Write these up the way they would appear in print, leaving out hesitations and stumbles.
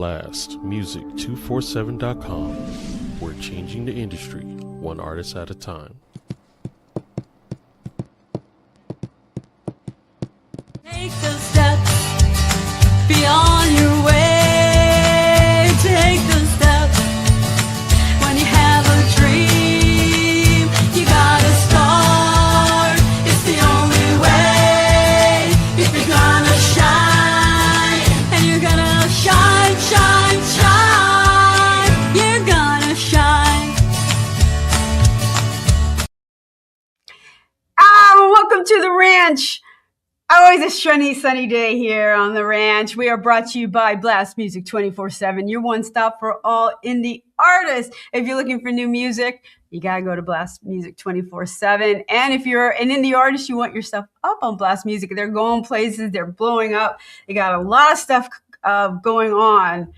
blastmusic247.com. We're changing the industry, one artist at a time. Take those steps beyond your way. Take those steps when you have a dream. You gotta start. It's the only way. If you're gonna shine, and you're gonna shine, shine, shine. You're gonna shine. Welcome to the ranch. Always a sunny day here on the ranch. We are brought to you by Blast Music 24/7, your one stop for all indie artists. If you're looking for new music, you gotta go to Blast Music 24/7. And if you're an indie artist, you want your stuff up on Blast Music. They're going places, they're blowing up. They got a lot of stuff going on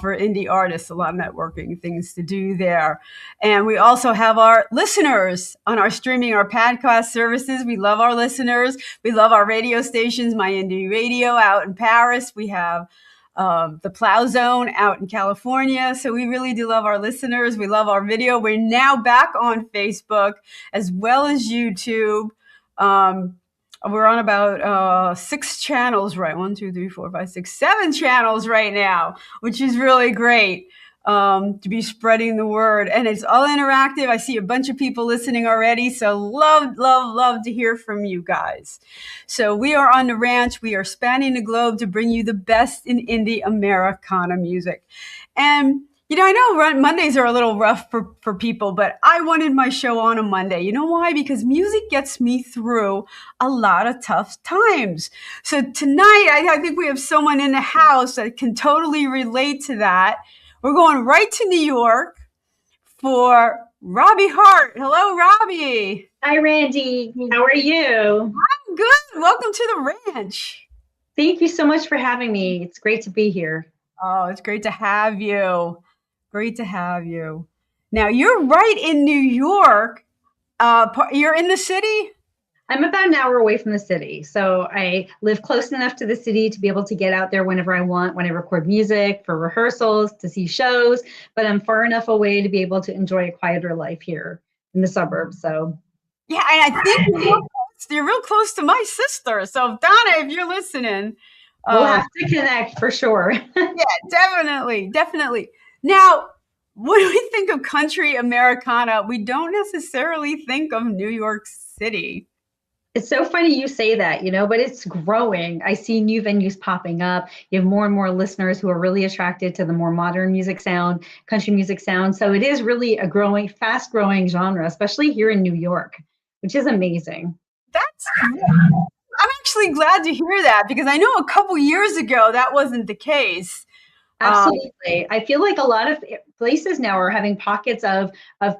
for indie artists, a lot of networking things to do there. And we also have our listeners on our streaming, our podcast services. We love our listeners. We love our radio stations, My Indie Radio out in Paris. We have the Plow Zone out in California. So we really do love our listeners. We love our video. We're now back on Facebook as well as YouTube. We're on about 6 channels, right? 1, 2, 3, 4, 5, 6, 7 channels right now, which is really great to be spreading the word. And it's all interactive. I see a bunch of people listening already. So love to hear from you guys. So we are on the ranch. We are spanning the globe to bring you the best in Indie Americana music. And you know, I know Mondays are a little rough for people, but I wanted my show on a Monday. You know why? Because music gets me through a lot of tough times. So tonight, I think we have someone in the house that can totally relate to that. We're going right to New York for Robbie Harte. Hello, Robbie. Hi, Randie. How are you? I'm good. Welcome to the ranch. Thank you so much for having me. It's great to be here. Oh, it's great to have you. Great to have you. Now, you're right in New York. You're in the city? I'm about an hour away from the city. So I live close enough to the city to be able to get out there whenever I want, when I record music, for rehearsals, to see shows. But I'm far enough away to be able to enjoy a quieter life here in the suburbs. So yeah, and I think you're real close to my sister. So Donna, if you're listening. We'll have to connect for sure. Yeah, definitely. Now, when we think of country Americana, we don't necessarily think of New York City. It's so funny you say that, but it's growing. I see new venues popping up. You have more and more listeners who are really attracted to the more modern music sound, country music sound. So it is really a fast growing genre, especially here in New York, which is amazing. I'm actually glad to hear that because I know a couple years ago that wasn't the case. Absolutely. I feel like a lot of places now are having pockets of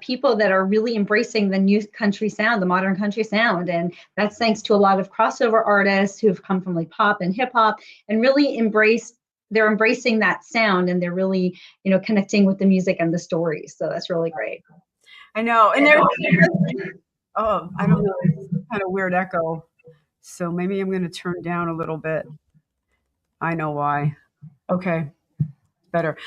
people that are really embracing the new country sound, the modern country sound. And that's thanks to a lot of crossover artists who have come from like pop and hip hop and really they're embracing that sound and they're really, connecting with the music and the stories. So that's really great. I know. And I don't know, it's kind of weird echo. So maybe I'm going to turn down a little bit. I know why. Okay. Better.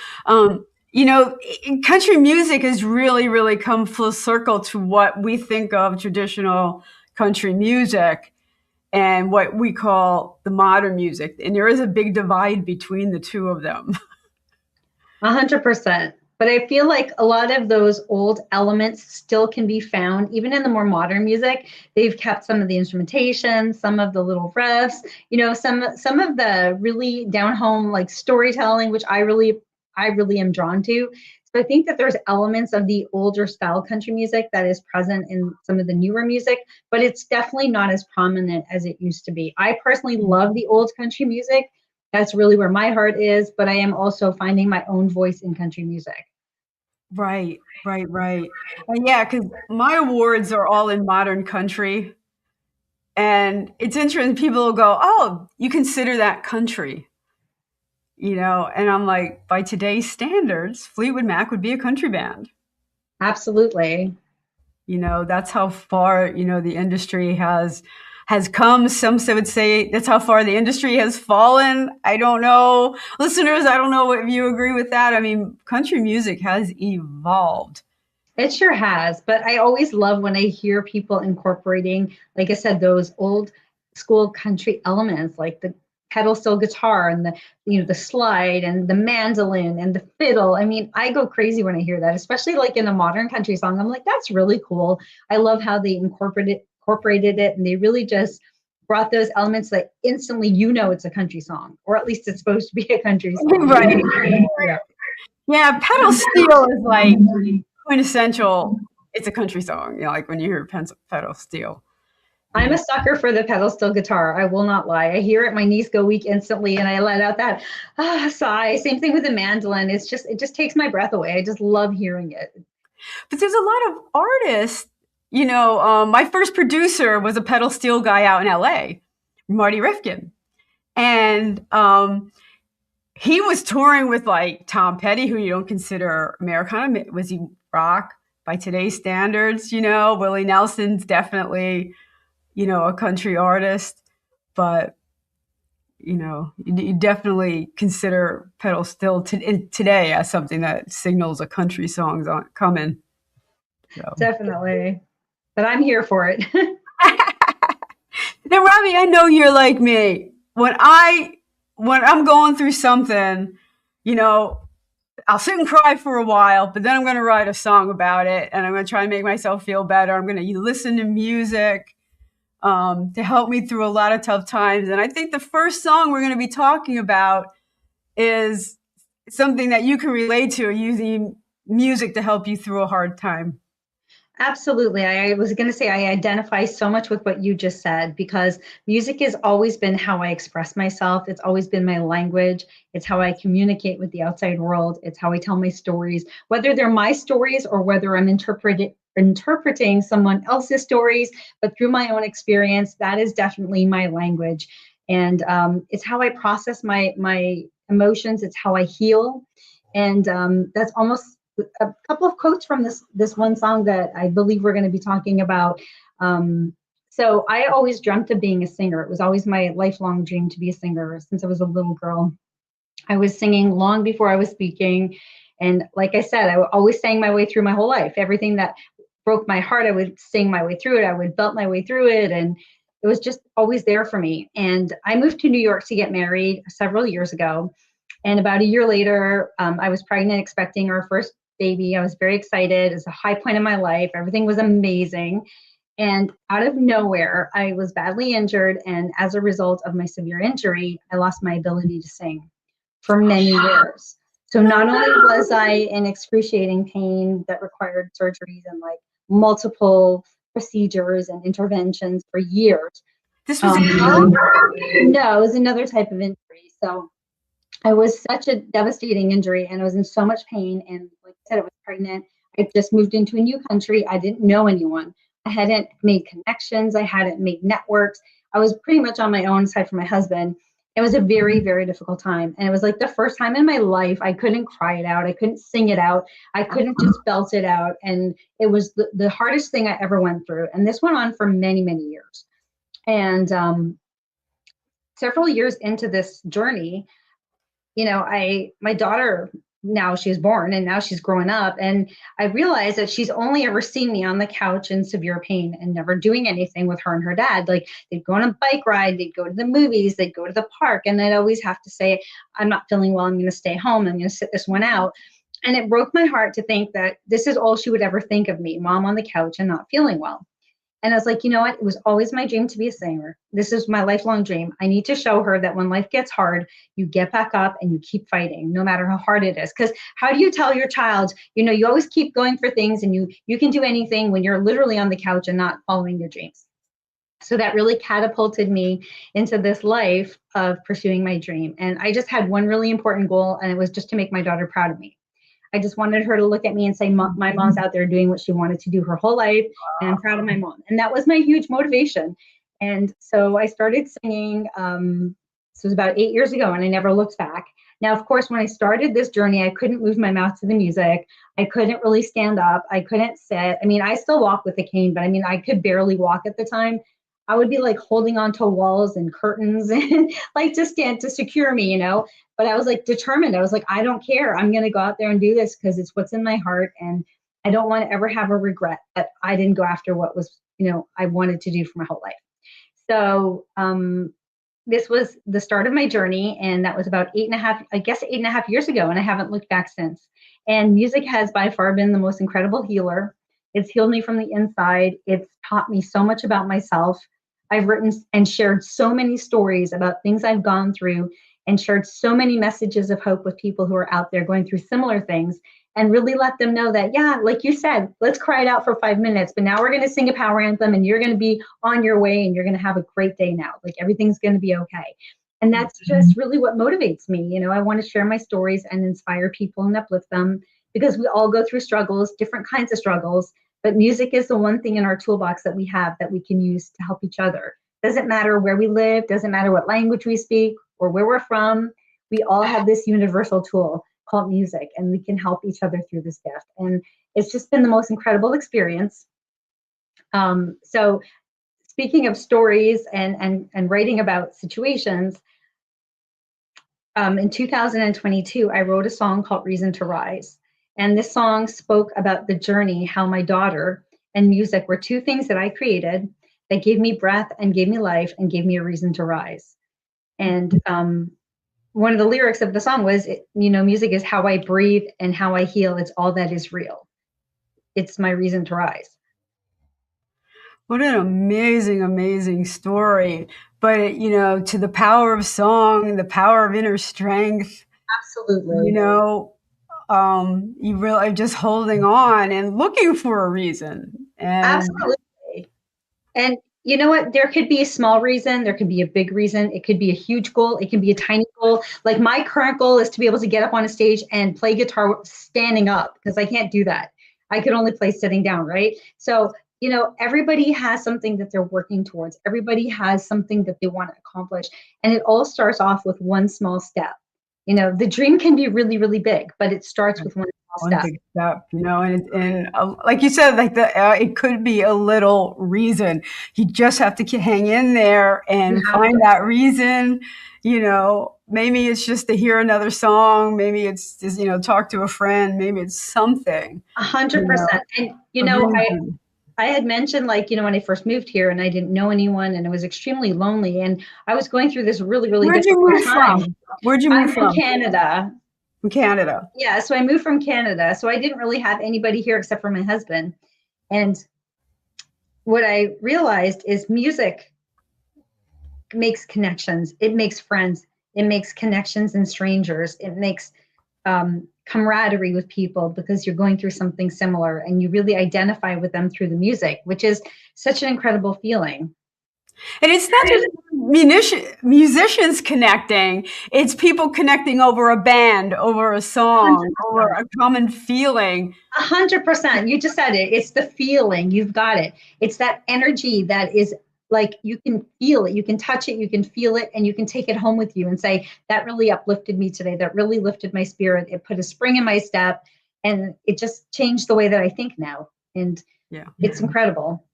Country music has really come full circle to what we think of traditional country music and what we call the modern music. And there is a big divide between the two of them. 100%. But I feel like a lot of those old elements still can be found, even in the more modern music. They've kept some of the instrumentation, some of the little riffs, some of the really down home like storytelling, which I really am drawn to. So I think that there's elements of the older style country music that is present in some of the newer music, but it's definitely not as prominent as it used to be. I personally love the old country music. That's really where my heart is, but I am also finding my own voice in country music. Right. And yeah, because my awards are all in modern country. And it's interesting. People will go, oh, you consider that country, and I'm like, by today's standards, Fleetwood Mac would be a country band. Absolutely. That's how far, the industry has has come. Some would say that's how far the industry has fallen. I don't know. Listeners, I don't know if you agree with that. I mean, country music has evolved. It sure has, but I always love when I hear people incorporating, like I said, those old school country elements like the pedal steel guitar and the slide and the mandolin and the fiddle. I mean, I go crazy when I hear that, especially like in a modern country song. I'm like, that's really cool. I love how they incorporated it, and they really just brought those elements that instantly it's a country song, or at least it's supposed to be a country song. Right. Yeah. Yeah, pedal steel is like quintessential. It's a country song, like when you hear pedal steel. I'm a sucker for the pedal steel guitar. I will not lie. I hear it, my knees go weak instantly, and I let out that sigh. Same thing with the mandolin. It just takes my breath away. I just love hearing it. But there's a lot of artists. My first producer was a pedal steel guy out in LA, Marty Rifkin, and he was touring with like Tom Petty, who you don't consider Americana. Was he rock by today's standards? Willie Nelson's definitely, a country artist, but you definitely consider pedal steel today as something that signals a country song's coming. So. Definitely, but I'm here for it. Now, Robbie, I know you're like me. When I'm going through something, I'll sit and cry for a while, but then I'm going to write a song about it, and I'm going to try and make myself feel better. I'm going to listen to music to help me through a lot of tough times. And I think the first song we're going to be talking about is something that you can relate to, using music to help you through a hard time. Absolutely. I was going to say I identify so much with what you just said, because music has always been how I express myself. It's always been my language. It's how I communicate with the outside world. It's how I tell my stories, whether they're my stories or whether I'm interpreting someone else's stories, but through my own experience. That is definitely my language. And it's how I process my emotions. It's how I heal. And that's almost a couple of quotes from this one song that I believe we're going to be talking about. So I always dreamt of being a singer. It was always my lifelong dream to be a singer since I was a little girl. I was singing long before I was speaking. And like I said, I always sang my way through my whole life. Everything that broke my heart, I would sing my way through it. I would belt my way through it. And it was just always there for me. And I moved to New York to get married several years ago. And about a year later, I was pregnant, expecting our first baby. I was very excited. It was a high point in my life. Everything was amazing. And out of nowhere, I was badly injured. And as a result of my severe injury, I lost my ability to sing for many years. So not only was I in excruciating pain that required surgeries and like multiple procedures and interventions for years. This was no, it was another type of injury. So I was such a devastating injury, and I was in so much pain. And like I said, I was pregnant. I just moved into a new country. I didn't know anyone. I hadn't made connections. I hadn't made networks. I was pretty much on my own, aside from my husband. It was a very, very difficult time. And it was like the first time in my life I couldn't cry it out. I couldn't sing it out. I couldn't just belt it out. And it was the hardest thing I ever went through. And this went on for many, many years. And several years into this journey, my daughter, now she's born and now she's growing up, and I realized that she's only ever seen me on the couch in severe pain and never doing anything with her and her dad. Like, they'd go on a bike ride, they'd go to the movies, they'd go to the park, and I'd always have to say, I'm not feeling well, I'm going to stay home, I'm going to sit this one out. And it broke my heart to think that this is all she would ever think of me, mom on the couch and not feeling well. And I was like, you know what? It was always my dream to be a singer. This is my lifelong dream. I need to show her that when life gets hard, you get back up and you keep fighting, no matter how hard it is. Because how do you tell your child, you always keep going for things and you can do anything when you're literally on the couch and not following your dreams? So that really catapulted me into this life of pursuing my dream. And I just had one really important goal, and it was just to make my daughter proud of me. I just wanted her to look at me and say, my mom's out there doing what she wanted to do her whole life, and I'm proud of my mom. And that was my huge motivation. And so I started singing. So it was about 8 years ago, and I never looked back. Now, of course, when I started this journey, I couldn't move my mouth to the music. I couldn't really stand up. I couldn't sit. I mean, I still walk with a cane, but I mean, I could barely walk at the time. I would be like holding onto walls and curtains and like to stand to secure me, but I was like determined. I was like, I don't care. I'm going to go out there and do this because it's what's in my heart. And I don't want to ever have a regret that I didn't go after what was, I wanted to do for my whole life. So this was the start of my journey. And that was about 8.5 years ago. And I haven't looked back since. And music has by far been the most incredible healer. It's healed me from the inside. It's taught me so much about myself. I've written and shared so many stories about things I've gone through and shared so many messages of hope with people who are out there going through similar things, and really let them know that, yeah, like you said, let's cry it out for 5 minutes, but now we're going to sing a power anthem and you're going to be on your way and you're going to have a great day now. Like everything's going to be okay. And that's just really what motivates me. I want to share my stories and inspire people and uplift them, because we all go through struggles, different kinds of struggles, but music is the one thing in our toolbox that we have that we can use to help each other. Doesn't matter where we live, doesn't matter what language we speak or where we're from. We all have this universal tool called music, and we can help each other through this gift. And it's just been the most incredible experience. So speaking of stories and writing about situations, in 2022, I wrote a song called Reason to Rise. And this song spoke about the journey, how my daughter and music were two things that I created that gave me breath and gave me life and gave me a reason to rise. And one of the lyrics of the song was, music is how I breathe and how I heal. It's all that is real. It's my reason to rise. What an amazing, amazing story. But, to the power of song, the power of inner strength, Absolutely. you really are just holding on and looking for a reason. And absolutely. And you know what? There could be a small reason. There could be a big reason. It could be a huge goal. It can be a tiny goal. Like my current goal is to be able to get up on a stage and play guitar standing up, because I can't do that. I could only play sitting down, right? So, everybody has something that they're working towards. Everybody has something that they want to accomplish. And it all starts off with one small step. The dream can be really, really big, but it starts with one small step. Big step, and like you said, like it could be a little reason. You just have to hang in there and find that reason. Maybe it's just to hear another song. Maybe it's just, talk to a friend. Maybe it's something. 100%. And, I had mentioned, when I first moved here and I didn't know anyone and it was extremely lonely and I was going through this really, really difficult time. Where'd you move from? I'm from Canada. From Canada. Yeah, so I moved from Canada. So I didn't really have anybody here except for my husband. And what I realized is music makes connections. It makes friends. It makes connections and strangers. It makes camaraderie with people, because you're going through something similar and you really identify with them through the music, which is such an incredible feeling. And it's not just musicians connecting. It's people connecting over a band, over a song, 100%. Over a common feeling. 100%. You just said it. It's the feeling. You've got it. It's that energy that is like, you can feel it, you can touch it, you can feel it, and you can take it home with you and say, that really uplifted me today. That really lifted my spirit. It put a spring in my step, and it just changed the way that I think now. And it's incredible.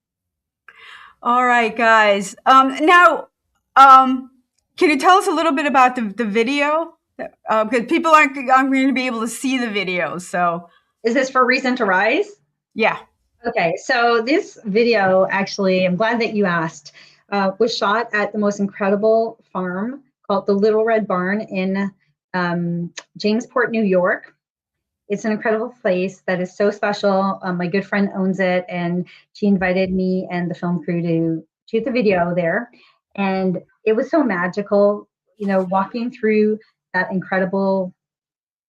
All right, guys. Now, can you tell us a little bit about the video? Because people aren't going to be able to see the video. So, is this for Reason to Rise? Yeah. Okay, so this video, actually, I'm glad that you asked, was shot at the most incredible farm called the Little Red Barn in Jamesport, New York. It's an incredible place that is so special. My good friend owns it, and she invited me and the film crew to shoot the video there. And it was so magical, walking through that incredible,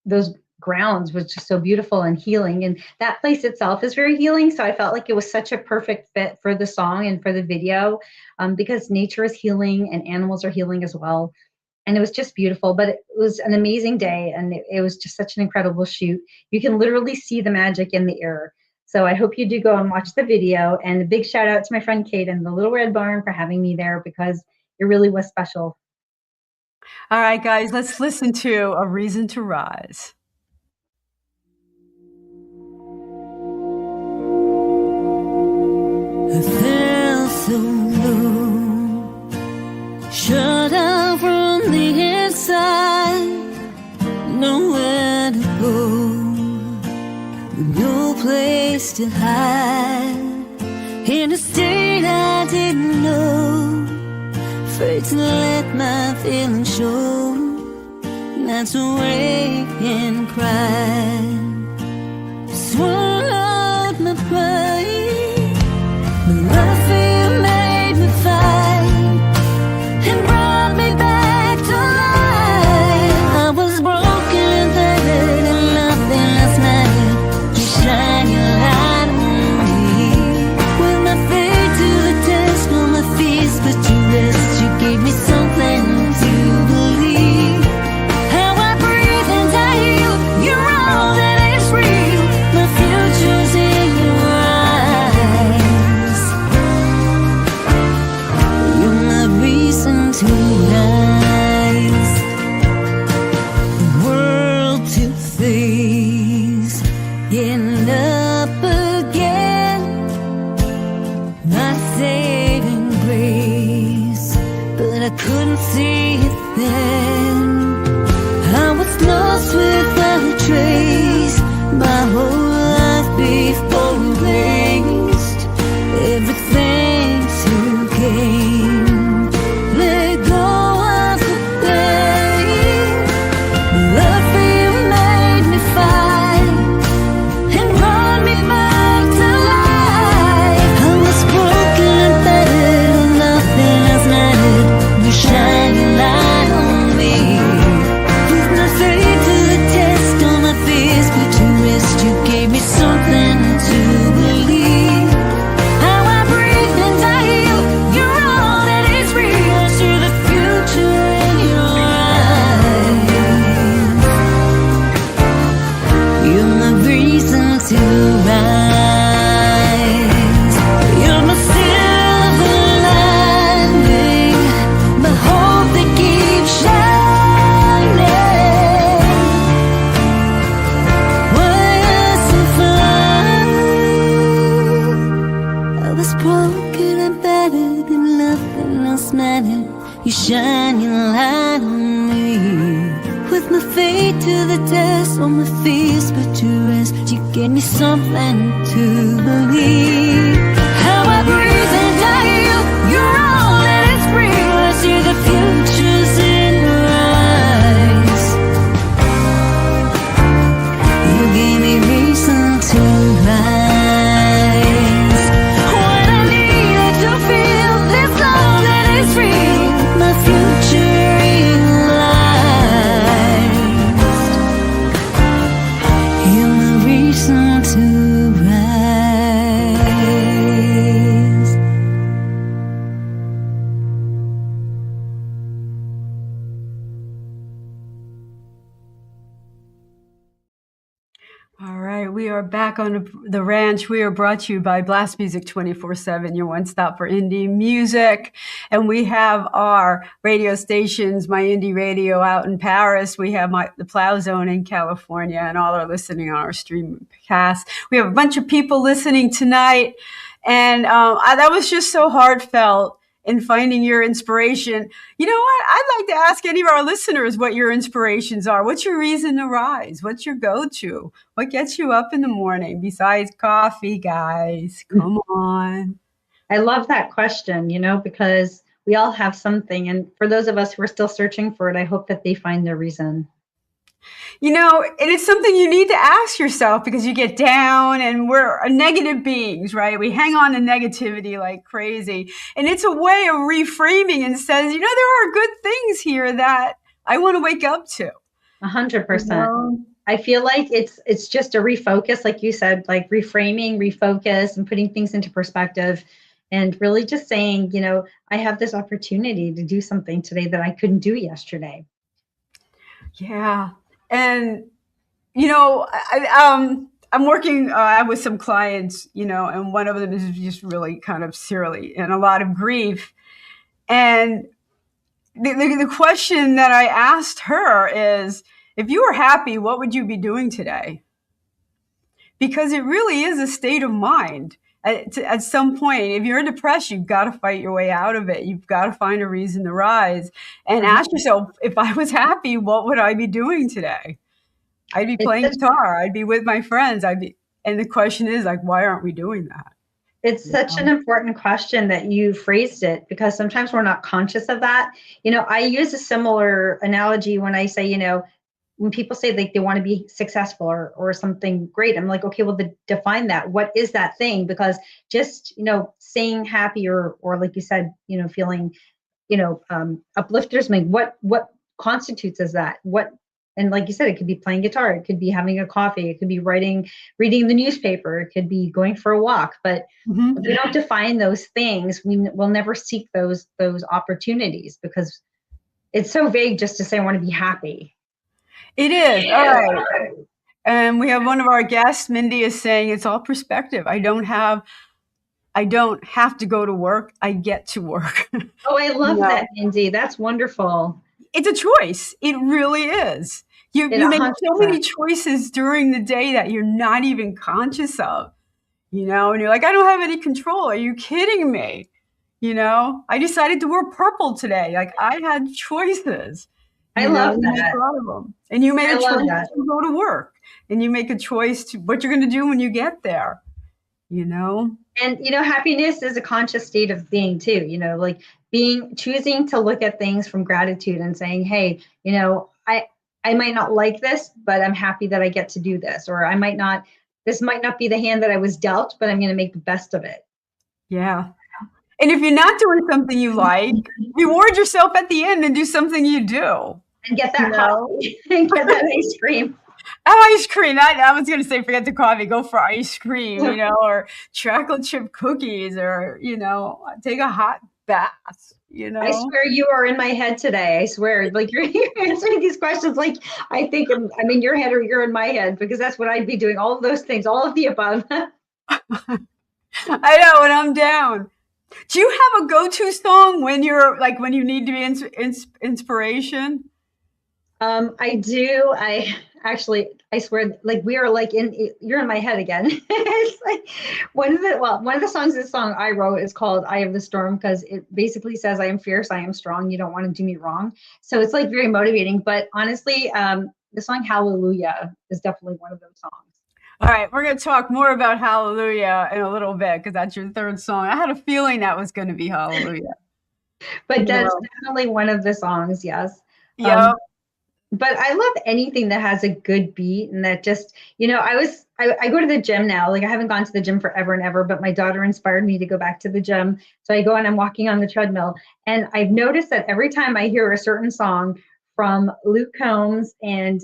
those grounds was just so beautiful and healing, and that place itself is very healing. So I felt like it was such a perfect fit for the song and for the video, because nature is healing and animals are healing as well. And it was just beautiful, but it was an amazing day, and it was just such an incredible shoot. You can literally see the magic in the air. So I hope you do go and watch the video, and a big shout out to my friend Kate and the Little Red Barn for having me there, because it really was special. All right, guys, let's listen to A Reason to Rise. I felt so low, shut out from the inside, nowhere to go, no place to hide, in a state I didn't know, afraid to let my feelings show, not to wake and cry, swallowed my pride, the love for you made me fight, and brought me back to life. I was broken and battered and nothing else mattered. You shine your light on me. With my faith to the test, on my fears put to rest. You gave me something to believe. How I breathe and I heal. You're all that is real. My future's in your eyes. You're my reason to rise, the world to face, getting up again, my saving grace, but I couldn't see it then. I was lost without a trace, my whole life before erased, everything to gain. Let go of the pain. Love for you made me fight and brought me back to life. I was broken and battered and nothing else mattered. You shine your light on me. With my faith to the test, all my fears put to rest. You gave me something to believe. How I breathe and I heal. You're all that is real. See the future in your eyes. You're my reason to rise. You're my silver lining, my hope that keeps shining. Why I so fly? I was broken and battered and nothing else mattered. You shine your light on me. With my faith to the test, all my fears put to rest. You gave me something to believe. How I breathe and I heal. You're all that is real. I see the future's in your eyes. You gave me reason to rise. When I needed to feel this love that is real, my future realized. You're my reason to rise. All right, we are back on the ranch. We are brought to you by Blast Music 24/7, your one stop for indie music. And we have our radio stations, my indie radio out in Paris. We have the Plow Zone in California, and all are listening on our streamcast. We have a bunch of people listening tonight, and that was just so heartfelt in finding your inspiration. You know what? I'd like to ask any of our listeners what your inspirations are. What's your reason to rise? What's your go-to? What gets you up in the morning besides coffee, guys? Come on. I love that question, because we all have something. And for those of us who are still searching for it, I hope that they find their reason. And it's something you need to ask yourself, because you get down and we're negative beings, right? We hang on to negativity like crazy. And it's a way of reframing and says, there are good things here that I want to wake up to. 100%. I feel like it's just a refocus, like you said, like reframing, refocus, and putting things into perspective, and really just saying, I have this opportunity to do something today that I couldn't do yesterday. Yeah. And, I'm working with some clients, and one of them is just really kind of surly and a lot of grief. And the question that I asked her is, if you were happy, what would you be doing today? Because it really is a state of mind. At some point, if you're depressed, you've got to fight your way out of it. You've got to find a reason to rise and ask yourself, if I was happy, what would I be doing today? I'd be playing guitar. I'd be with my friends. And the question is like, why aren't we doing that? It's such an important question that you phrased it, because sometimes we're not conscious of that. I use a similar analogy when I say, when people say like they want to be successful or something great, I'm like, okay, well, define that. What is that thing? Because just, saying happy or like you said, feeling, uplifters, what constitutes as that? And like you said, it could be playing guitar, it could be having a coffee, it could be reading the newspaper, it could be going for a walk. But if we don't define those things, we'll never seek those opportunities, because it's so vague just to say I want to be happy. It is. All right. And we have one of our guests, Mindy, is saying it's all perspective. I don't have to go to work. I get to work. Oh, I love that, Mindy. That's wonderful. It's a choice. It really is. You make so many choices during the day that you're not even conscious of, and you're like, I don't have any control. Are you kidding me? I decided to wear purple today. Like, I had choices. I love that. And you made a choice to go to work, and you make a choice to what you're going to do when you get there, And, happiness is a conscious state of being too, like choosing to look at things from gratitude and saying, hey, I might not like this, but I'm happy that I get to do this. Or this might not be the hand that I was dealt, but I'm going to make the best of it. Yeah. And if you're not doing something you like, reward yourself at the end and do something you do. And get that coffee and get that ice cream. Oh, ice cream. I was going to say, forget the coffee, go for ice cream, or chocolate chip cookies, or, take a hot bath, I swear you are in my head today. I swear, like you're answering these questions. Like I'm in your head or you're in my head, because that's what I'd be doing. All of those things, all of the above. I know, when I'm down. Do you have a go-to song when you need to be inspiration? I do. I swear, like we are you're in my head again. It's like one of the songs, this song I wrote is called Eye of the Storm, because it basically says, I am fierce, I am strong, you don't want to do me wrong. So it's like very motivating. But honestly, the song Hallelujah is definitely one of those songs. All right, we're going to talk more about Hallelujah in a little bit, because that's your third song. I had a feeling that was going to be Hallelujah. But that's definitely one of the songs, yes. Yeah. But I love anything that has a good beat, and that just, I go to the gym now. Like I haven't gone to the gym forever and ever, but my daughter inspired me to go back to the gym. So I go and I'm walking on the treadmill, and I've noticed that every time I hear a certain song from Luke Combs and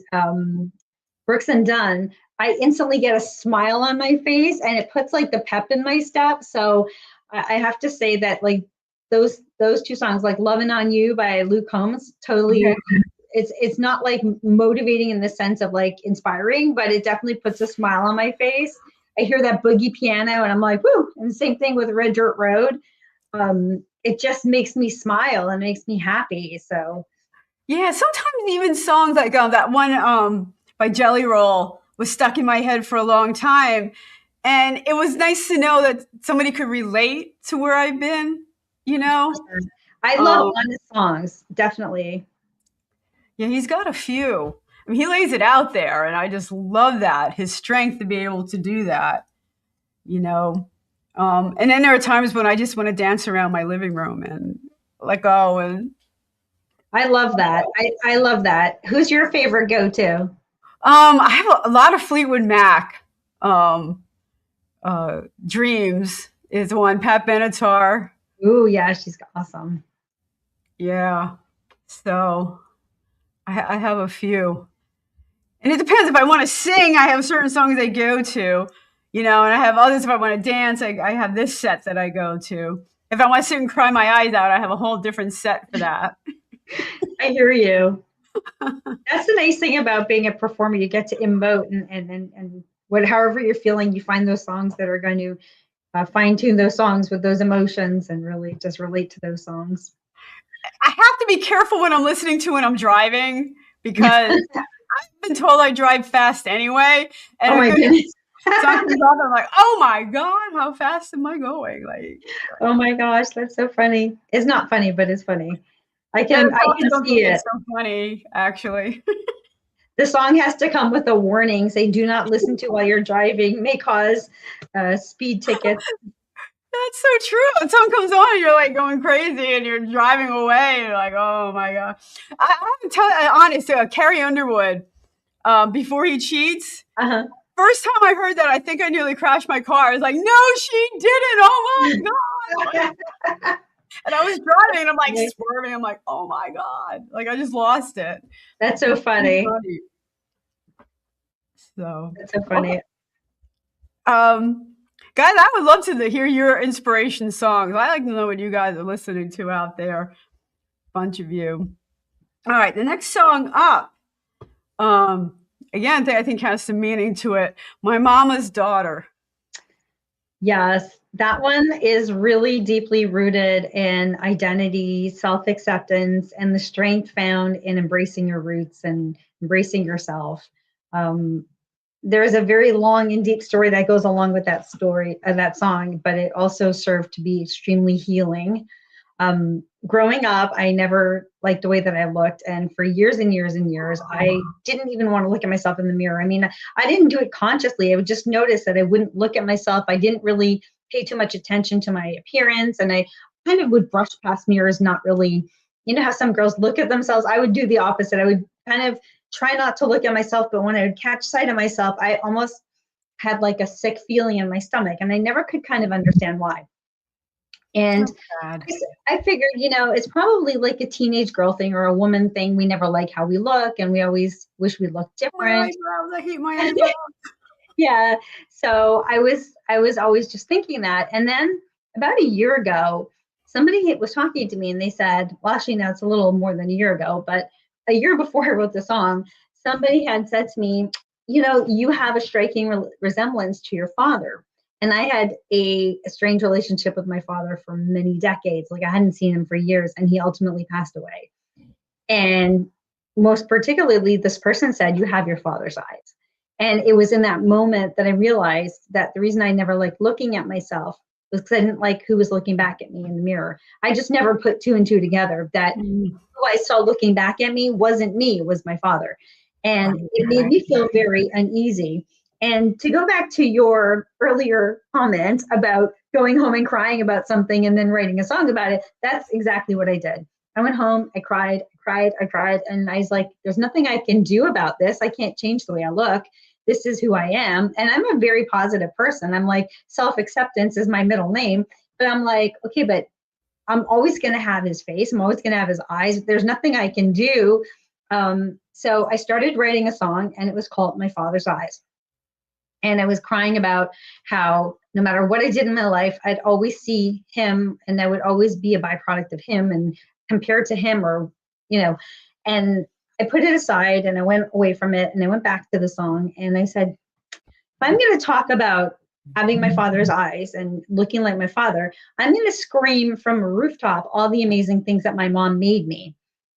Brooks and Dunn, I instantly get a smile on my face, and it puts like the pep in my step. So I have to say that like those two songs, like Lovin' on You by Luke Combs, totally. Okay. It's not like motivating in the sense of like inspiring, but it definitely puts a smile on my face. I hear that boogie piano and I'm like, woo. And the same thing with Red Dirt Road. It just makes me smile and makes me happy. So yeah, sometimes even songs like that one by Jelly Roll was stuck in my head for a long time. And it was nice to know that somebody could relate to where I've been, I love honest songs, definitely. Yeah, he's got a few. I mean, he lays it out there, and I just love that, his strength to be able to do that, And then there are times when I just want to dance around my living room and let go. And I love that. I love that. Who's your favorite go-to? I have a lot of Fleetwood Mac. Dreams is one. Pat Benatar. Ooh, yeah, she's awesome. Yeah. So I have a few. And it depends. If I want to sing, I have certain songs I go to, and I have others. If I want to dance, I have this set that I go to. If I want to sit and cry my eyes out, I have a whole different set for that. I hear you. That's the nice thing about being a performer. You get to emote and however you're feeling, you find those songs that are going to fine tune those songs with those emotions and really just relate to those songs. I have to be careful when I'm listening to when I'm driving, because I've been told I drive fast anyway. And oh my goodness. Song comes on, I'm like, oh my God, how fast am I going? Like, Oh my gosh, that's so funny. It's not funny, but it's funny. I yeah, can the I songs can don't see think it's it. so funny, actually. The song has to come with a warning, say do not listen to while you're driving, may cause speed tickets. That's so true. The song comes on, and you're like going crazy, and you're driving away. You're like, oh my God. I have to tell you, honest, Carrie Underwood, before he cheats. Uh-huh. First time I heard that, I think I nearly crashed my car. I was like, no, she didn't. Oh my God. And I was driving and I'm like swerving. I'm like, oh my God. Like I just lost it. That's so funny. So, That's so okay. funny. Guys, I would love to hear your inspiration songs. I like to know what you guys are listening to out there. Bunch of you. All right, the next song up. Again, I think has some meaning to it. My Mama's Daughter. Yes, that one is really deeply rooted in identity, self-acceptance, and the strength found in embracing your roots and embracing yourself. There's a very long and deep story that goes along with that story, that song, but it also served to be extremely healing. Growing up, I never liked the way that I looked. And for years and years and years, I didn't even want to look at myself in the mirror. I mean, I didn't do it consciously. I would just notice that I wouldn't look at myself. I didn't really pay too much attention to my appearance. And I kind of would brush past mirrors, not really, you know how some girls look at themselves? I would do the opposite. I would kind of try not to look at myself. But when I would catch sight of myself, I almost had like a sick feeling in my stomach. And I never could kind of understand why. And I figured, you know, it's probably like a teenage girl thing or a woman thing. We never like how we look and we always wish we looked different. I hate my eyebrows. Yeah. So I was always just thinking that. And then about a year ago, somebody was talking to me and they said, well, actually, now it's a little more than a year ago, but a year before I wrote the song, somebody had said to me, you know, you have a striking resemblance to your father. And I had a strange relationship with my father for many decades. Like I hadn't seen him for years, and he ultimately passed away. And most particularly, this person said, you have your father's eyes. And it was in that moment that I realized that the reason I never liked looking at myself was because I didn't like who was looking back at me in the mirror. I just never put two and two together that who I saw looking back at me wasn't me, it was my father. And it made me feel very uneasy. And to go back to your earlier comment about going home and crying about something and then writing a song about it, that's exactly what I did. I went home, I cried, and I was like, there's nothing I can do about this. I can't change the way I look. This is who I am. And I'm a very positive person. I'm like, self-acceptance is my middle name. But I'm like, okay, but I'm always going to have his face. I'm always going to have his eyes. There's nothing I can do. So I started writing a song, and it was called My Father's Eyes. And I was crying about how no matter what I did in my life, I'd always see him and I would always be a byproduct of him and compared to him or, you know, and I put it aside and I went away from it and I went back to the song and I said, if I'm going to talk about having my father's eyes and looking like my father, I'm going to scream from a rooftop all the amazing things that my mom made me.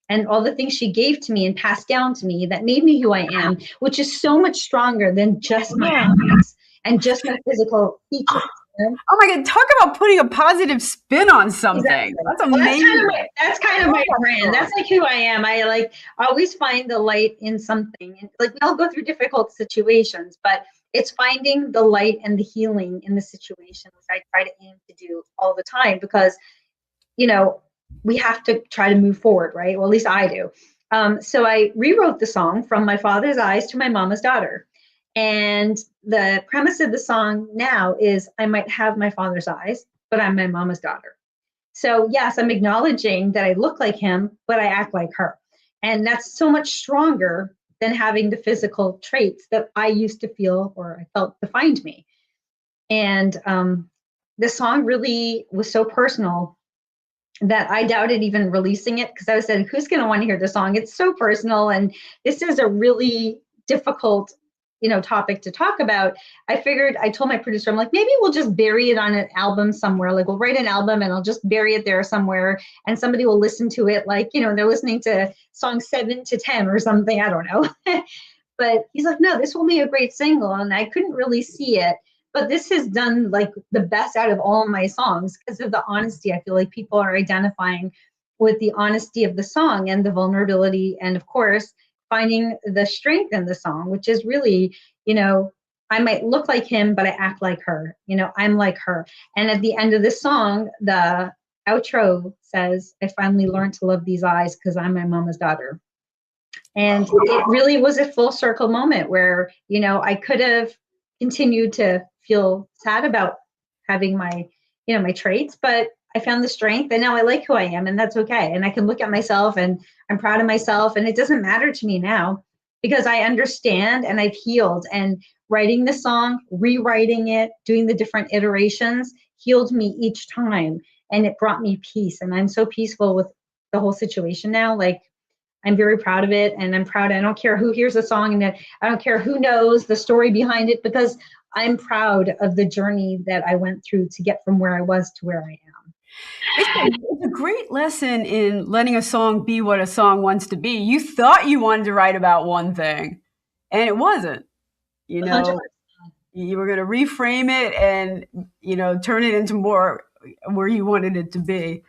And all the things she gave to me and passed down to me that made me who I am, which is so much stronger than just my eyes and just my physical features. Oh my God, talk about putting a positive spin on something. Exactly. That's amazing. Well, that's kind of my brand. That's like who I am. I always find the light in something. And like we all go through difficult situations, but it's finding the light and the healing in the situation, which I try to aim to do all the time because, you know, we have to try to move forward, right? Well, at least I do. So I rewrote the song from my father's eyes to my mama's daughter. And the premise of the song now is I might have my father's eyes, but I'm my mama's daughter. So yes, I'm acknowledging that I look like him, but I act like her. And that's so much stronger than having the physical traits that I used to feel or I felt defined me. And the song really was so personal that I doubted even releasing it because I said, who's going to want to hear the song? It's so personal. And this is a really difficult, you know, topic to talk about. I told my producer, I'm like, maybe we'll just bury it on an album somewhere. Like we'll write an album and I'll just bury it there somewhere. And somebody will listen to it like, you know, they're listening to song 7 to 10 or something. I don't know. But he's like, no, this will be a great single. And I couldn't really see it. But this has done like the best out of all of my songs because of the honesty. I feel like people are identifying with the honesty of the song and the vulnerability. And of course, finding the strength in the song, which is really, I might look like him, but I act like her. I'm like her. And at the end of the song, the outro says, I finally learned to love these eyes because I'm my mama's daughter. And it really was a full circle moment where, I could have continued to feel sad about having my, my traits, but I found the strength and now I like who I am and that's okay. And I can look at myself and I'm proud of myself and it doesn't matter to me now because I understand and I've healed, and writing the song, rewriting it, doing the different iterations healed me each time and it brought me peace. And I'm so peaceful with the whole situation now. Like, I'm very proud of it and I'm proud. I don't care who hears the song and I don't care who knows the story behind it because I'm proud of the journey that I went through to get from where I was to where I am. It's a great lesson in letting a song be what a song wants to be. You thought you wanted to write about one thing and it wasn't, 100%. You were going to reframe it and, turn it into more where you wanted it to be.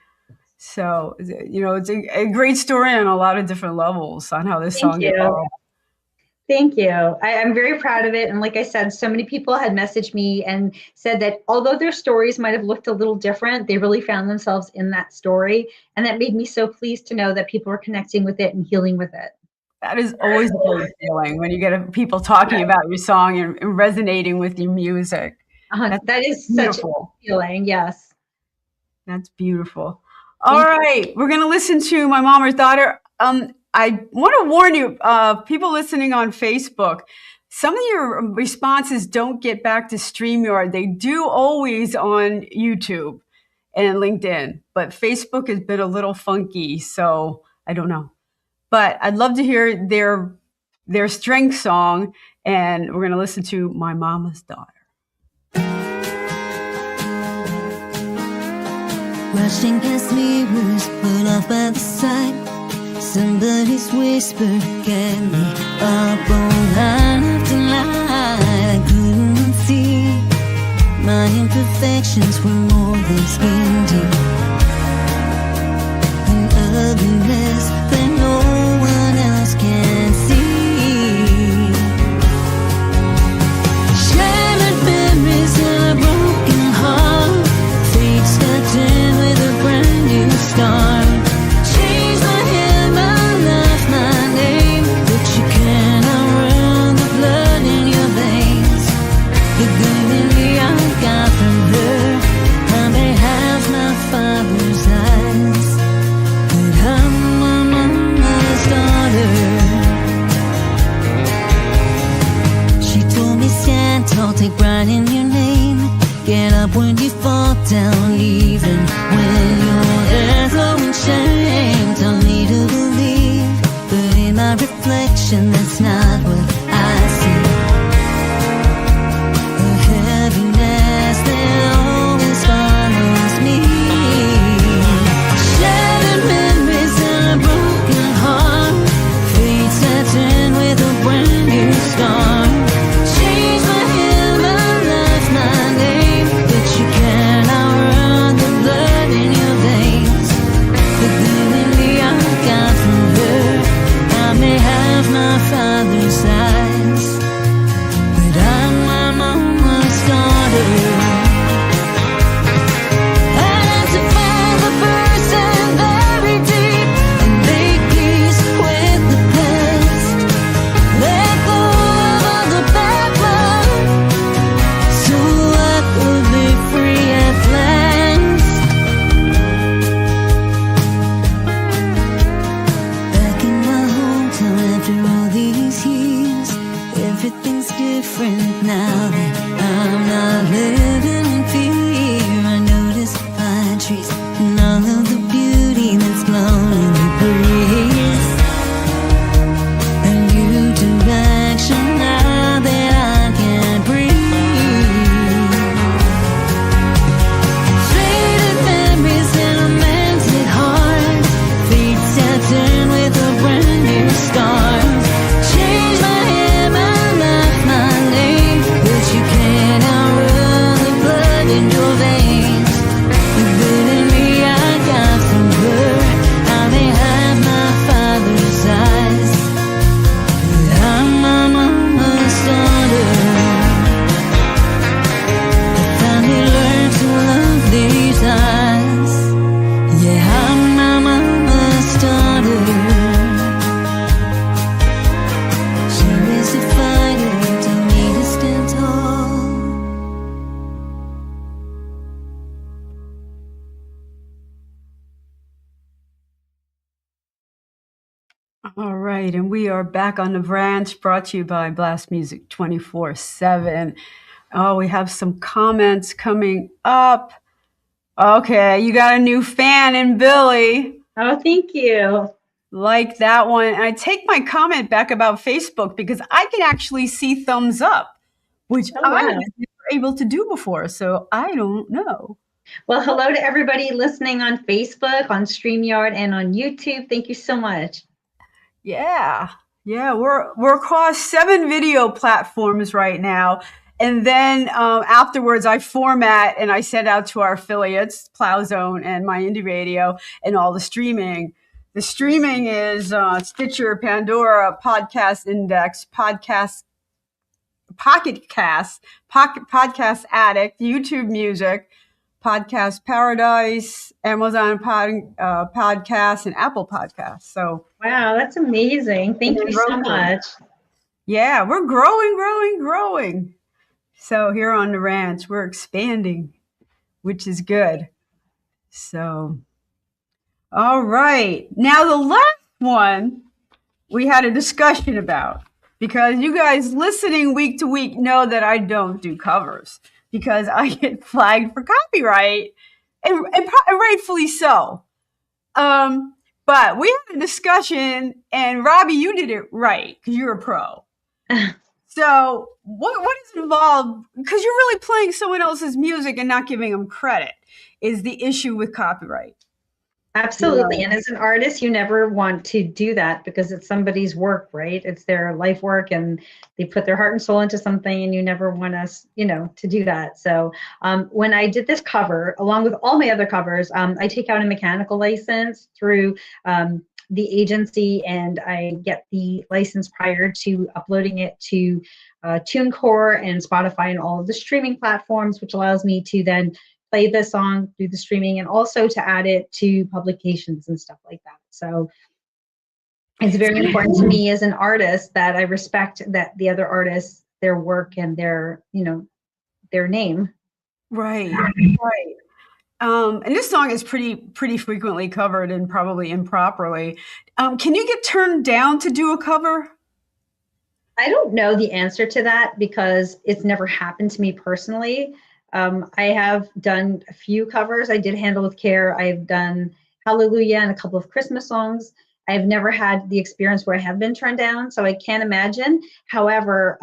So, it's a great story on a lot of different levels on how this song evolved. Thank you. I'm very proud of it. And like I said, so many people had messaged me and said that although their stories might have looked a little different, they really found themselves in that story. And that made me so pleased to know that people are connecting with it and healing with it. That is always a great feeling when you get people talking about your song and resonating with your music. That is such a feeling. Yes. That's beautiful. All right. We're going to listen to My Mama's Daughter. I want to warn you, people listening on Facebook, some of your responses don't get back to StreamYard. They do always on YouTube and LinkedIn, but Facebook has been a little funky, so I don't know. But I'd love to hear their strength song, and we're going to listen to My Mama's Daughter. Rushing past mirrors, put off by the sight. Somebody's whisper get me up all night after night. I couldn't see my imperfections were more than skin deep, an ugliness that no one else can see. Shattered memories and a broken heart. Fate stepped in with a brand new start. Take pride in your name. Get up when you fall down, even when you're there throwing shame. Tell me to believe, but in my reflection, that's not what I see. A heaviness that always follows me. Shattered memories and a broken heart. Fate steps in with a brand new start. Father's eyes, but I'm my mama's daughter. I had to find the person very deep and make peace with the past. Let go of all the bad blood, so I could be free at last. Back in my hometown after all these years, everything's different now that I'm not living in fear. I notice the pine trees and all of the beauty that's blown in the breeze. A new direction now that I can't breathe. Faded memories and a melted heart. Fate stepped in with a brand new start. Change my head right, and we are back on the branch, brought to you by Blast Music 24/7. Oh, we have some comments coming up. Okay, you got a new fan in Billy. Oh, thank you. Like that one. And I take my comment back about Facebook because I can actually see thumbs up, which Oh, I wow. was never able to do before. So I don't know. Well, hello to everybody listening on Facebook, on StreamYard, and on YouTube. Thank you so much. Yeah. Yeah, we're across 7 video platforms right now. And then afterwards, I format and I send out to our affiliates, Plow Zone and My Indie Radio, and all the streaming. The streaming is Stitcher, Pandora, Podcast Index, Pocket Cast, Podcast Addict, YouTube Music, Podcast Paradise, Amazon Podcasts, and Apple Podcasts. So, Wow, that's amazing. Thank you so much. yeah, we're growing. So here on the ranch, we're expanding, which is good. So, all right. Now the last one we had a discussion about, because you guys listening week to week know that I don't do covers because I get flagged for copyright, and rightfully so. But we had a discussion, and Robbie, you did it right because you're a pro. So what is involved? Because you're really playing someone else's music and not giving them credit is the issue with copyright. Absolutely. Yeah. And as an artist, you never want to do that because it's somebody's work, right? It's their life work and they put their heart and soul into something, and you never want us, to do that. So when I did this cover, along with all my other covers, I take out a mechanical license through the agency, and I get the license prior to uploading it to TuneCore and Spotify and all of the streaming platforms, which allows me to then play the song through the streaming and also to add it to publications and stuff like that. So it's very important to me as an artist that I respect that the other artists, their work and their name. Right. And this song is pretty frequently covered and probably improperly. Can you get turned down to do a cover? I don't know the answer to that because it's never happened to me personally. I have done a few covers. I did Handle with Care. I've done Hallelujah and a couple of Christmas songs. I've never had the experience where I have been turned down, so I can't imagine. However,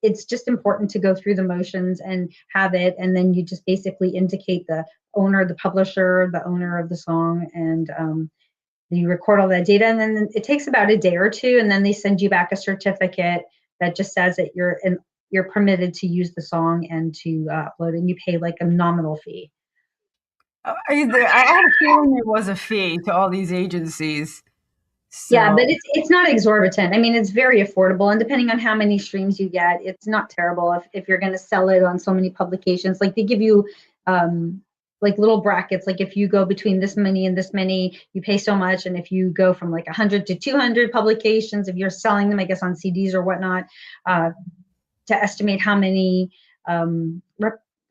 it's just important to go through the motions and have it, and then you just basically indicate the owner, the publisher, the owner of the song, and you record all that data, and then it takes about a day or two, and then they send you back a certificate that just says that you're permitted to use the song and to upload, and you pay like a nominal fee. I had a feeling there was a fee to all these agencies. So. Yeah, but it's not exorbitant. I mean, it's very affordable, and depending on how many streams you get, it's not terrible if you're going to sell it on so many publications. Like they give you like little brackets, like if you go between this many and this many, you pay so much, and if you go from like 100 to 200 publications, if you're selling them, I guess on CDs or whatnot, to estimate how many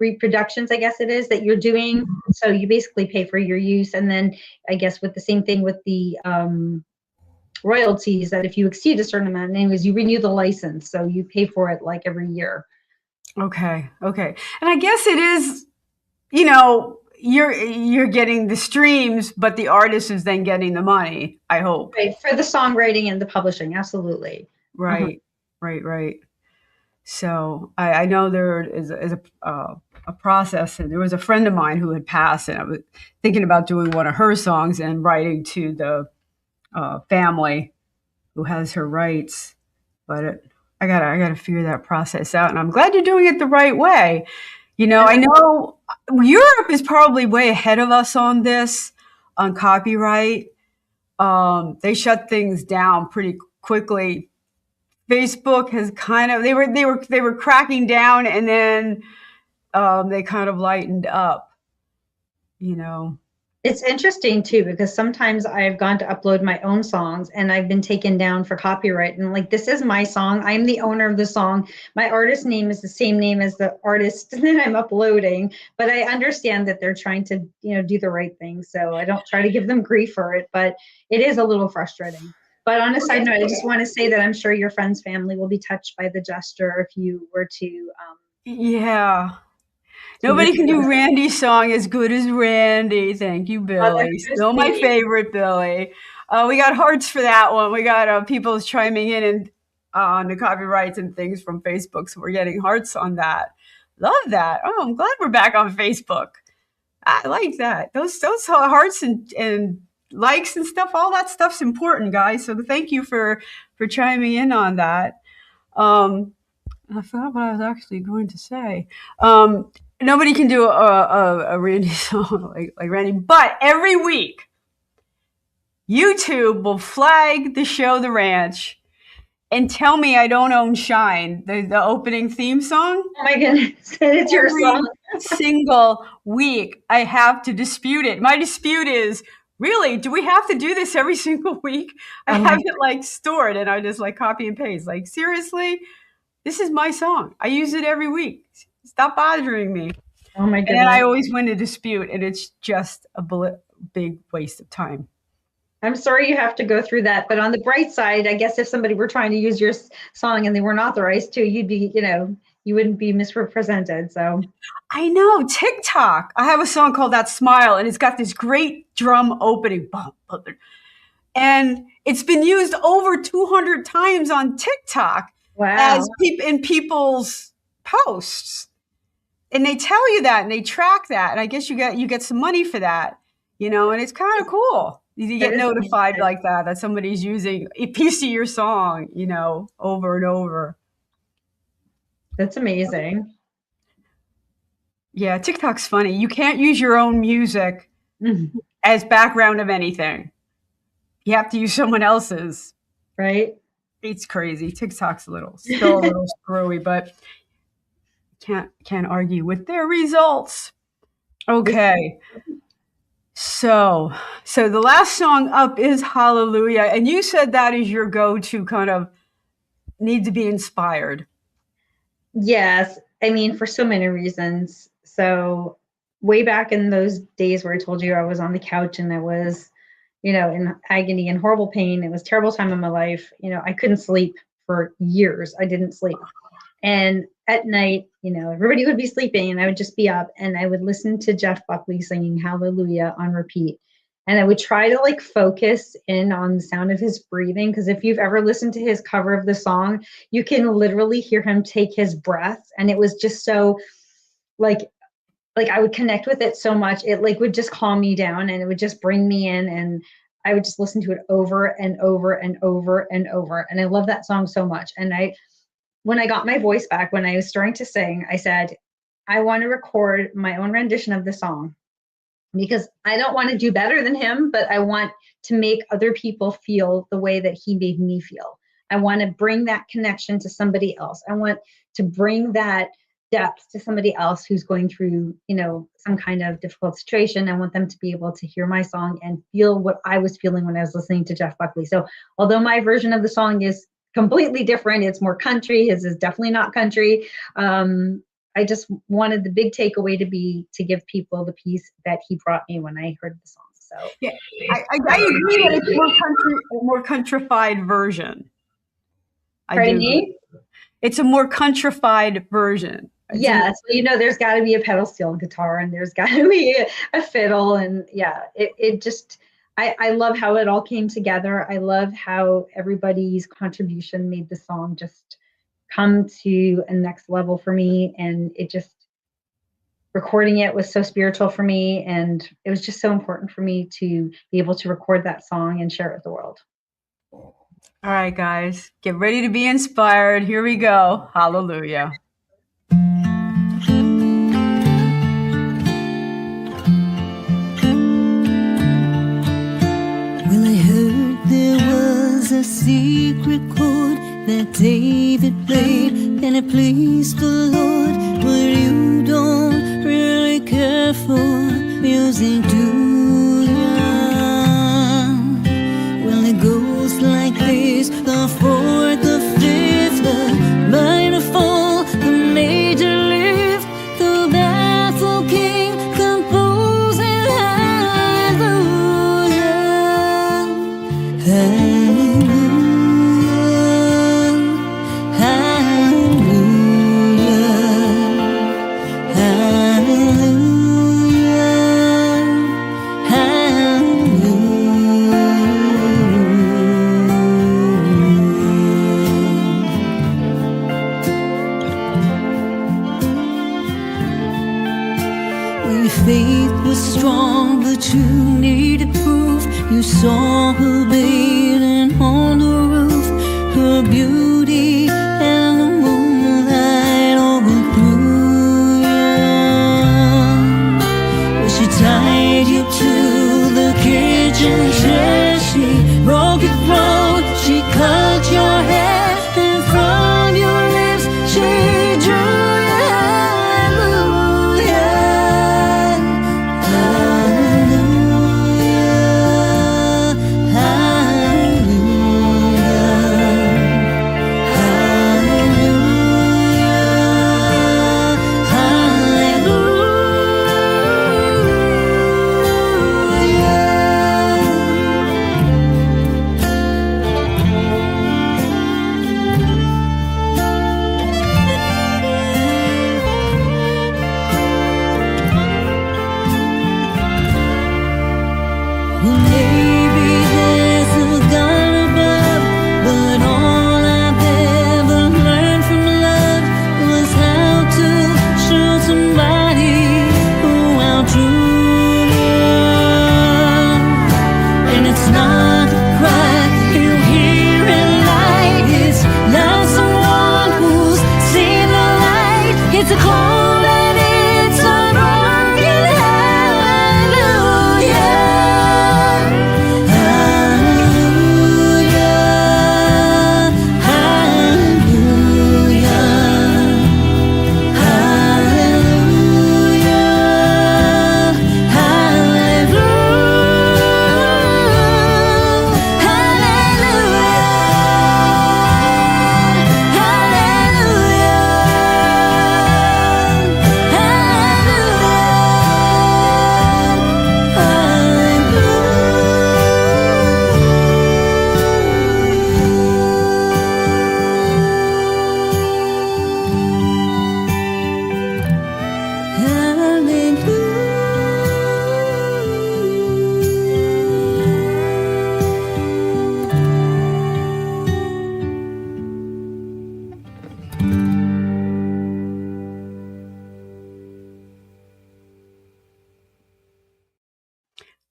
reproductions, I guess it is, that you're doing. So you basically pay for your use, and then I guess with the same thing with the royalties, that if you exceed a certain amount, anyways, you renew the license, so you pay for it like every year. Okay. And I guess it is, you're getting the streams, but the artist is then getting the money, I hope. Right, for the songwriting and the publishing, absolutely. Right. So I know there is a process, and there was a friend of mine who had passed, and I was thinking about doing one of her songs and writing to the family who has her rights, but I gotta figure that process out, and I'm glad you're doing it the right way. I know Europe is probably way ahead of us on this, on copyright. They shut things down pretty quickly. Facebook has kind of they were cracking down, and then they kind of lightened up. It's interesting too, because sometimes I've gone to upload my own songs and I've been taken down for copyright, and like, this is my song, I'm the owner of the song, my artist name is the same name as the artist that I'm uploading, but I understand that they're trying to do the right thing, so I don't try to give them grief for it, but it is a little frustrating. But on a side note, I just want to say that I'm sure your friend's family will be touched by the gesture if you were to. Yeah. Nobody can do Randie's song as good as Randie. Thank you, Billy. Still my favorite, Billy. We got hearts for that one. We got people chiming in and on the copyrights and things from Facebook, so we're getting hearts on that. Love that. Oh, I'm glad we're back on Facebook. I like that. Those hearts and likes and stuff. All that stuff's important, guys. So thank you for chiming in on that. I forgot what I was actually going to say. Nobody can do a Randie song like Randie, but every week, YouTube will flag the show The Ranch and tell me I don't own Shine, the opening theme song. Oh my goodness, it's your song. Single week, I have to dispute it. My dispute is, really, do we have to do this every single week? I have it like stored and I just like copy and paste. Like, seriously? This is my song. I use it every week. Stop bothering me. Oh my goodness. And I always win a dispute, and it's just a big waste of time. I'm sorry you have to go through that, but on the bright side, I guess if somebody were trying to use your song and they weren't authorized to, you'd be, you wouldn't be misrepresented. So I know, TikTok. I have a song called That Smile, and it's got this great drum opening. And it's been used over 200 times on TikTok. Wow. As in people's posts, and they tell you that, and they track that, and I guess you get some money for that, and it's kind of cool. You get notified like that somebody's using a piece of your song, over and over. That's amazing. Yeah, TikTok's funny. You can't use your own music as background of anything. You have to use someone else's. Right. It's crazy. TikTok's still a little screwy, but can't argue with their results. Okay. So the last song up is Hallelujah. And you said that is your go-to kind of need to be inspired. Yes. I mean, for so many reasons. So way back in those days where I told you I was on the couch and I was in agony and horrible pain. It was a terrible time in my life. I couldn't sleep for years. I didn't sleep. And at night, everybody would be sleeping and I would just be up and I would listen to Jeff Buckley singing Hallelujah on repeat. And I would try to focus in on the sound of his breathing. Because if you've ever listened to his cover of the song, you can literally hear him take his breath. And it was just so I would connect with it so much. It would just calm me down and it would just bring me in and I would just listen to it over and over and over and over. And I love that song so much. And when I got my voice back, when I was starting to sing, I said, I want to record my own rendition of the song because I don't want to do better than him, but I want to make other people feel the way that he made me feel. I want to bring that connection to somebody else. I want to bring that depth to somebody else who's going through, some kind of difficult situation. I want them to be able to hear my song and feel what I was feeling when I was listening to Jeff Buckley. So although my version of the song is completely different, it's more country, his is definitely not country. I just wanted the big takeaway to give people the peace that he brought me when I heard the song. So yeah, I agree that it's a more countrified version. Pardon me? It's a more countrified version. Yes, there's got to be a pedal steel guitar and there's got to be a fiddle, and it just I love how it all came together. I love how everybody's contribution made the song just come to a next level for me, and recording it was so spiritual for me, and it was just so important for me to be able to record that song and share it with the world. All right, guys, get ready to be inspired. Here we go. Hallelujah. Well, I heard there was a secret chord that David played, and it pleased the Lord. But you don't really care for music, do ya? Well, it goes like this: the fourth, the fifth, the minor fall, the major lift, the baffled king composing hallelujah, hallelujah. faith was strong, but you needed proof. You saw her bathing on the roof, her beauty and the moonlight overthrew you. Well, she tied you to the kitchen chair, she broke your throat, she cut your hair, and from your lips she drew your hallelujah, hallelujah, hallelujah, Well, maybe there's a God above, but all I've ever learned from love was how to show somebody how true love. And it's not a cry you hear in light, it's love someone who's seen the light. It's a cold and it's unbroken hallelujah.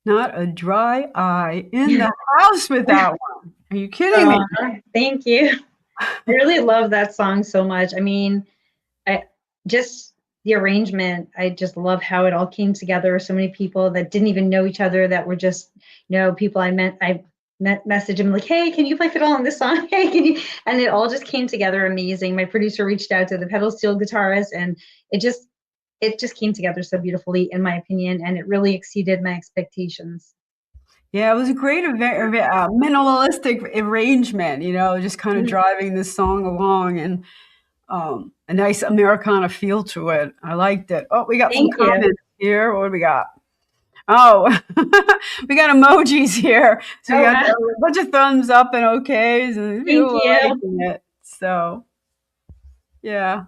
Not a dry eye in the house with that one. Are you kidding me? Thank you. I really love that song so much. I mean, I just the arrangement, I just love how it all came together. So many people that didn't even know each other, that were just, people I messaged them like, hey, can you play fiddle on this song? Hey, can you? And it all just came together amazing. My producer reached out to the pedal steel guitarist, and it just came together so beautifully, in my opinion, and it really exceeded my expectations. Yeah, it was a great minimalistic arrangement, just kind of driving this song along, and a nice Americana feel to it. I liked it. Oh, we got some Thank you. comments here. What do we got? Oh, we got emojis here. So we got a bunch of thumbs up and okays, and people are liking it. So, yeah,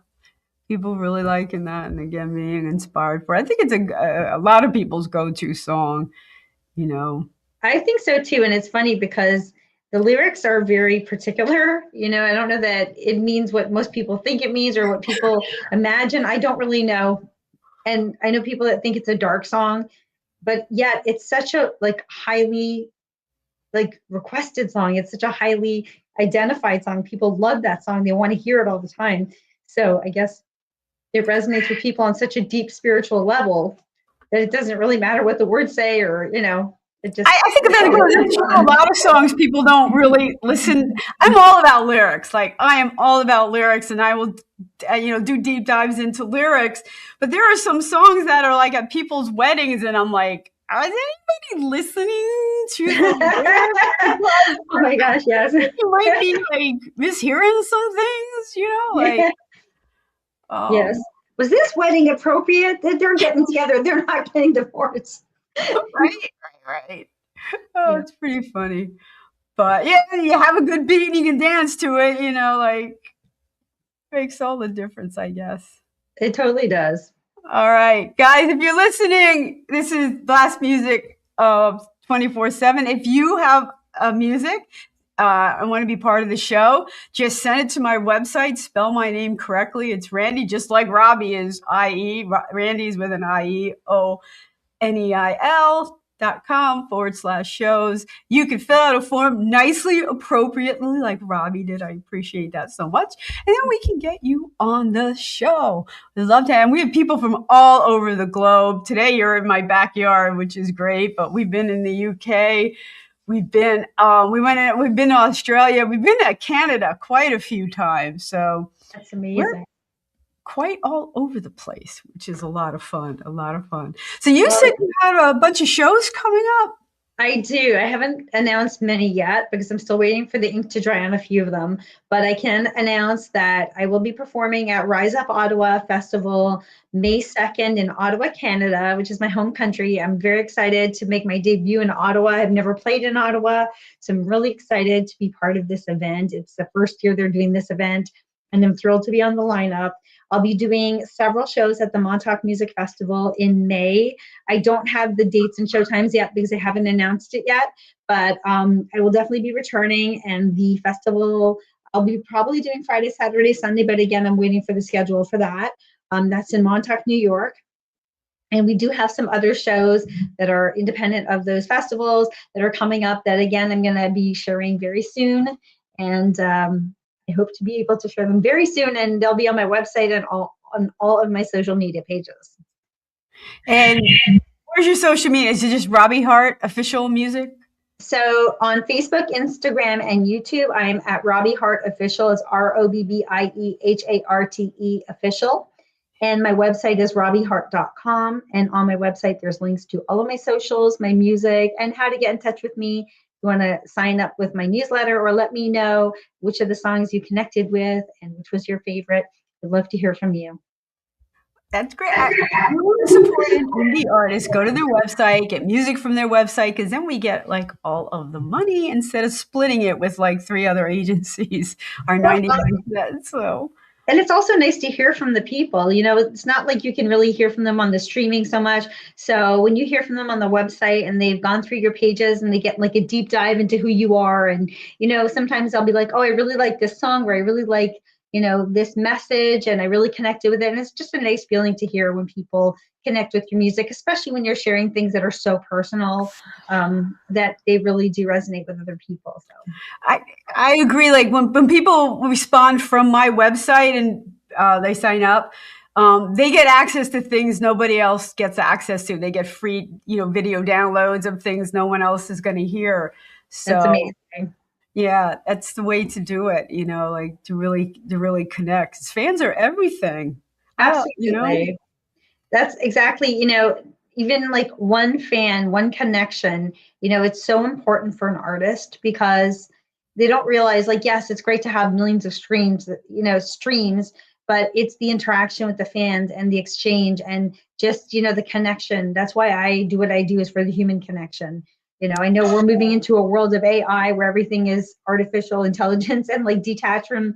people really liking that, and again, being inspired for it. I think it's a lot of people's go-to song, I think so too, and it's funny because the lyrics are very particular. I don't know that it means what most people think it means or what people imagine. I don't really know. And I know people that think it's a dark song, but yet it's such a highly requested song. It's such a highly identified song. People love that song. They want to hear it all the time. So I guess it resonates with people on such a deep spiritual level that it doesn't really matter what the words say, or it just. I think that goes to a lot of songs people don't really listen. I'm all about lyrics. I am all about lyrics, and I will, do deep dives into lyrics. But there are some songs that are at people's weddings, and I'm like, is anybody listening to the lyrics? Oh my gosh, yes. You might be mishearing some things, Yes. Was this wedding appropriate? They're getting together. They're not getting divorced. Right. Oh, it's pretty funny. But yeah, you have a good beat and you can dance to it, makes all the difference, I guess. It totally does. All right, guys, if you're listening, this is Blast Music 24/7. If you have music I want to be part of the show, just send it to my website. Spell my name correctly. It's Randie, just like Robbie is IE. Randie's with an IEONEIL.com/shows. You can fill out a form nicely, appropriately, like Robbie did. I appreciate that so much. And then we can get you on the show. We'd love to have. And we have people from all over the globe. Today you're in my backyard, which is great, but we've been in the UK. We've been we've been to Australia. We've been to Canada quite a few times. So That's amazing. Quite all over the place, which is a lot of fun. So you said you had a bunch of shows coming up? I do. I haven't announced many yet because I'm still waiting for the ink to dry on a few of them. But I can announce that I will be performing at Rise Up Ottawa Festival May 2nd in Ottawa, Canada, which is my home country. I'm very excited to make my debut in Ottawa. I've never played in Ottawa, so I'm really excited to be part of this event. It's the first year they're doing this event, and I'm thrilled to be on the lineup. I'll be doing several shows at the Montauk Music Festival in May. I don't have the dates and show times yet because I haven't announced it yet, but I will definitely be returning. And the festival, I'll be probably doing Friday, Saturday, Sunday, but again, I'm waiting for the schedule for that. That's in Montauk, New York. And we do have some other shows that are independent of those festivals that are coming up that, again, I'm going to be sharing very soon. And I hope to be able to share them very soon, and they'll be on my website and on all of my social media pages. And where's your social media? Is it just Robbie Harte Official Music? So on Facebook, Instagram, and YouTube, I am at Robbie Harte Official. It's ROBBIEHARTE Official. And my website is robbieharte.com. And on my website, there's links to all of my socials, my music, and how to get in touch with me. You want to sign up with my newsletter or let me know which of the songs you connected with and which was your favorite. I'd love to hear from you. That's great. I want to support indie artists. Go to their website, get music from their website, because then we get like all of the money instead of splitting it with like 3 other agencies or 99%. So. And it's also nice to hear from the people. You know, it's not like you can really hear from them on the streaming so much. So when you hear from them on the website and they've gone through your pages and they get like a deep dive into who you are. And, you know, sometimes I'll be like, oh, I really like this song, or I really like, you know, this message, and I really connected with it. And it's just a nice feeling to hear when people connect with your music, especially when you're sharing things that are so personal, that they really do resonate with other people. So I agree. Like when people respond from my website and they sign up, they get access to things nobody else gets access to. They get free, you know, video downloads of things no one else is going to hear. So that's amazing. Yeah, that's the way to do it. You know, like to really connect. 'Cause fans are everything. Absolutely. You know? That's exactly, you know, even like one fan, one connection, you know, it's so important for an artist because they don't realize, like, yes, it's great to have millions of streams, but it's the interaction with the fans and the exchange and just, you know, the connection. That's why I do what I do, is for the human connection. You know, I know we're moving into a world of AI where everything is artificial intelligence and like detached from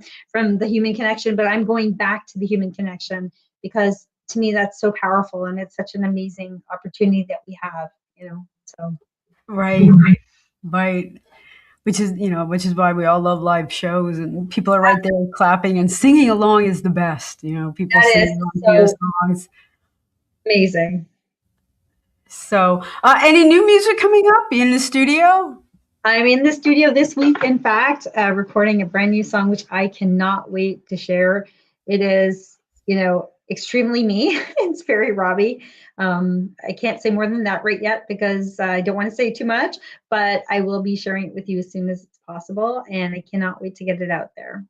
the human connection, but I'm going back to the human connection because to me that's so powerful, and it's such an amazing opportunity that we have, you know. So right. Which is why we all love live shows, and people are right there clapping and singing along is the best. You know, people sing along to your songs. Amazing. So, any new music coming up? You in the studio? I'm in the studio this week, in fact, recording a brand new song, which I cannot wait to share. It is, you know, extremely me. It's very Robbie. I can't say more than that right yet because I don't want to say too much, but I will be sharing it with you as soon as it's possible, and I cannot wait to get it out there.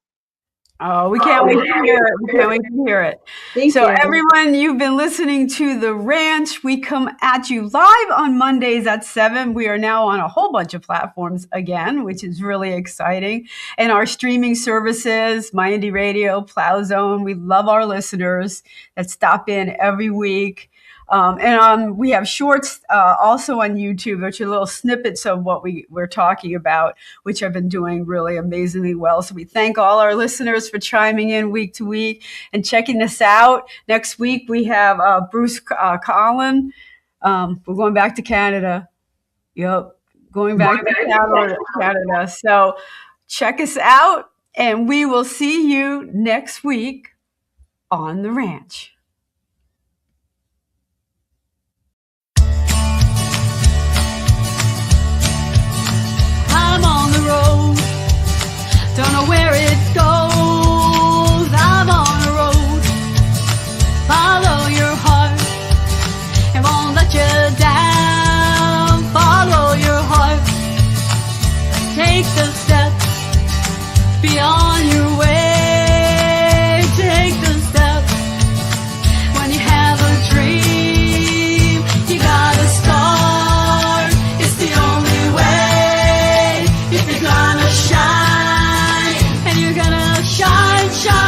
Oh, we can't wait to hear it. We can't wait to hear it. Thank you. Everyone, you've been listening to The Ranch. We come at you live on Mondays at 7. We are now on a whole bunch of platforms again, which is really exciting. And our streaming services, My Indie Radio, Plow Zone. We love our listeners that stop in every week. And we have shorts also on YouTube, which are little snippets of what we're talking about, which have been doing really amazingly well. So we thank all our listeners for chiming in week to week and checking us out. Next week, we have Bruce Collin. We're going back to Canada. Yep. going back to Canada. So check us out, and we will see you next week on the ranch. I'm on the road, don't know where it goes. I'm on the road, follow your heart, it won't let you down. Follow your heart, take the steps, be on your way. Take the steps, when you have a dream, you gotta start, it's the only way. If you're gonna shine, and you're gonna shine, shine.